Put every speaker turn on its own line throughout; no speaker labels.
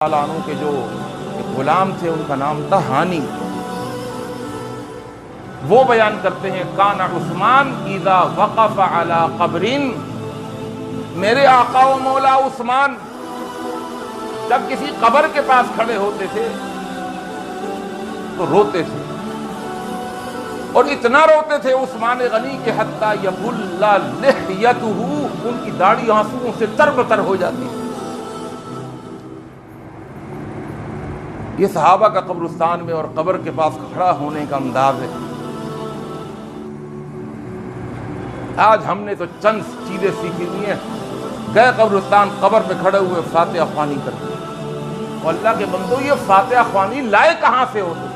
عنہ کے جو غلام تھے ان کا نام تھا ہانی. وہ بیان کرتے ہیں کان عثمان اذا وقف علی قبر، میرے آقا و مولا عثمان جب کسی قبر کے پاس کھڑے ہوتے تھے تو روتے تھے، اور اتنا روتے تھے عثمان غنی کہ حتی یبل لحیتہ، ان کی داڑھی آنسوؤں سے تربتر ہو جاتی ہے. یہ صحابہ کا قبرستان میں اور قبر کے پاس کھڑا ہونے کا انداز ہے. آج ہم نے تو چند چیزیں سیکھی ہوئی ہیں، گئے قبرستان قبر پہ کھڑے ہوئے فاتحہ خوانی کرتے ہیں. اور اللہ کے بندو، یہ فاتحہ خوانی لائے کہاں سے ہوتی؟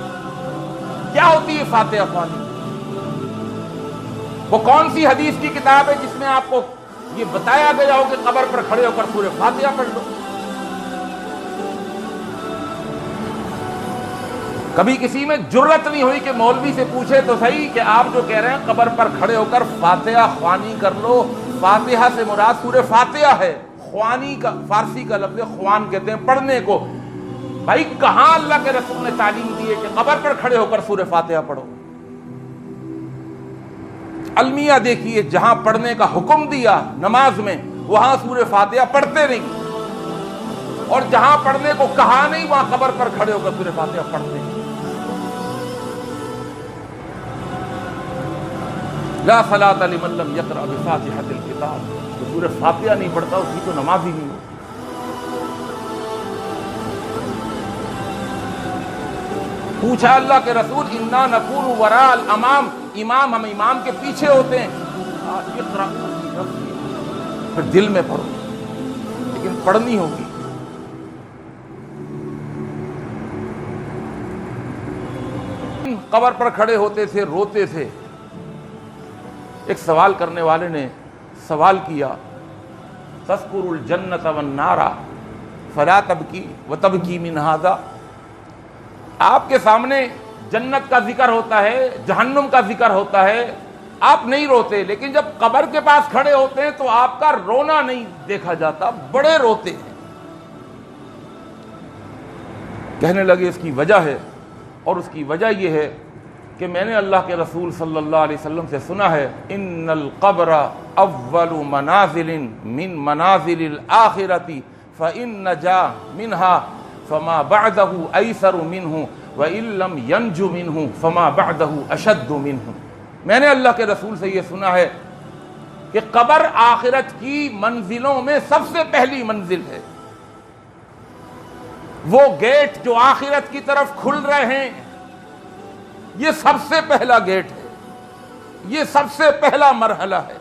کیا ہوتی ہے فاتحہ خوانی؟ وہ کون سی حدیث کی کتاب ہے جس میں آپ کو یہ بتایا گیا ہو کہ قبر پر کھڑے ہو کر سورہ فاتحہ پڑھ لو؟ کبھی کسی میں جرت نہیں ہوئی کہ مولوی سے پوچھے تو صحیح کہ آپ جو کہہ رہے ہیں قبر پر کھڑے ہو کر فاتحہ خوانی کر لو، فاتحہ سے مراد سورہ فاتحہ ہے. خوانی کا فارسی کا لفظ خوان کہتے ہیں پڑھنے کو. بھائی کہاں اللہ کے رسول نے تعلیم دی ہے کہ قبر پر کھڑے ہو کر سورہ فاتحہ پڑھو؟ المیہ دیکھیے، جہاں پڑھنے کا حکم دیا نماز میں وہاں سورہ فاتحہ پڑھتے نہیں، اور جہاں پڑھنے کو کہا نہیں وہاں قبر پر کھڑے ہو کر سورہ فاتحہ پڑھتے ہیں. لا صلاۃ لمن لم یقرأ بفاتحۃ الکتاب، جو سورہ فاتحہ نہیں پڑھتا اس کی تو نماز ہی نہیں ہوتی. پوچھا اللہ کے رسول انا نکون وراء الامام، امام ہم امام کے پیچھے ہوتے ہیں. اقرأ، پھر دل میں پڑھو، لیکن پڑھنی ہوگی. قبر پر کھڑے ہوتے تھے، روتے تھے. ایک سوال کرنے والے نے سوال کیا تذکر الجنۃ والنار فلا تبکی وتبکی من ھذا، آپ کے سامنے جنت کا ذکر ہوتا ہے، جہنم کا ذکر ہوتا ہے، آپ نہیں روتے، لیکن جب قبر کے پاس کھڑے ہوتے ہیں تو آپ کا رونا نہیں دیکھا جاتا، بڑے روتے ہیں. کہنے لگے اس کی وجہ ہے، اور اس کی وجہ یہ ہے کہ میں نے اللہ کے رسول صلی اللہ علیہ وسلم سے سنا ہے ان القبر اول منازل من منازل الآخرۃ فإن نجا منها فما بعده ایسر منه وإن لم ینج منه فما بعده اشد منه. میں نے اللہ کے رسول سے یہ سنا ہے کہ قبر آخرت کی منزلوں میں سب سے پہلی منزل ہے. وہ گیٹ جو آخرت کی طرف کھل رہے ہیں یہ سب سے پہلا گیٹ ہے، یہ سب سے پہلا مرحلہ ہے.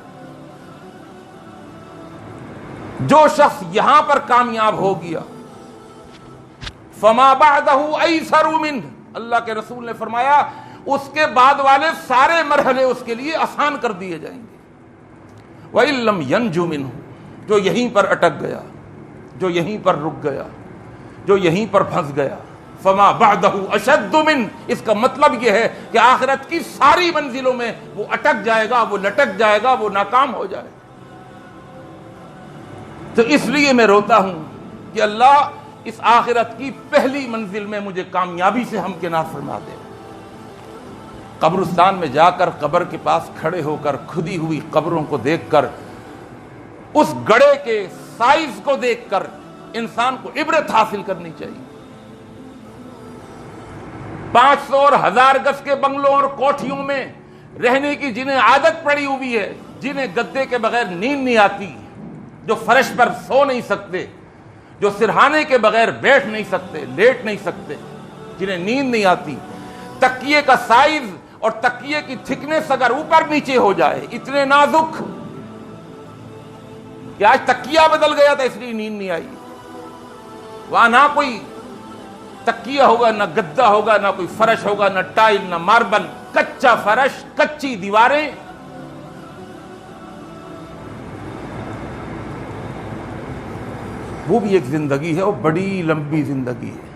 جو شخص یہاں پر کامیاب ہو گیا فما بعدہ ایسر منہ، اللہ کے رسول نے فرمایا اس کے بعد والے سارے مرحلے اس کے لیے آسان کر دیے جائیں گے. وَإِن لَّمْ يَنْجُ مِنْهُ، جو یہیں پر اٹک گیا، جو یہیں پر رک گیا، جو یہیں پر پھنس گیا، فما بعدہ اشد من، اس کا مطلب یہ ہے کہ آخرت کی ساری منزلوں میں وہ اٹک جائے گا، وہ لٹک جائے گا، وہ ناکام ہو جائے گا. تو اس لیے میں روتا ہوں کہ اللہ اس آخرت کی پہلی منزل میں مجھے کامیابی سے ہمکنار فرما دے. قبرستان میں جا کر قبر کے پاس کھڑے ہو کر کھدی ہوئی قبروں کو دیکھ کر، اس گڑھے کے سائز کو دیکھ کر انسان کو عبرت حاصل کرنی چاہیے. 500 اور 1000 گز کے بنگلوں اور کوٹھیوں میں رہنے کی جنہیں عادت پڑی ہوئی ہے، جنہیں گدے کے بغیر نیند نہیں آتی، جو فرش پر سو نہیں سکتے، جو سرہانے کے بغیر بیٹھ نہیں سکتے، لیٹ نہیں سکتے، جنہیں نیند نہیں آتی، تکیے کا سائز اور تکیے کی تھکنس اگر اوپر نیچے ہو جائے اتنے نازک کہ آج تکیہ بدل گیا تھا اس لیے نیند نہیں آئی. وہاں نہ کوئی تکیہ ہوگا، نہ گدا ہوگا، نہ کوئی فرش ہوگا، نہ ٹائل، نہ ماربل، کچا فرش، کچی دیواریں. وہ بھی ایک زندگی ہے، وہ بڑی لمبی زندگی ہے.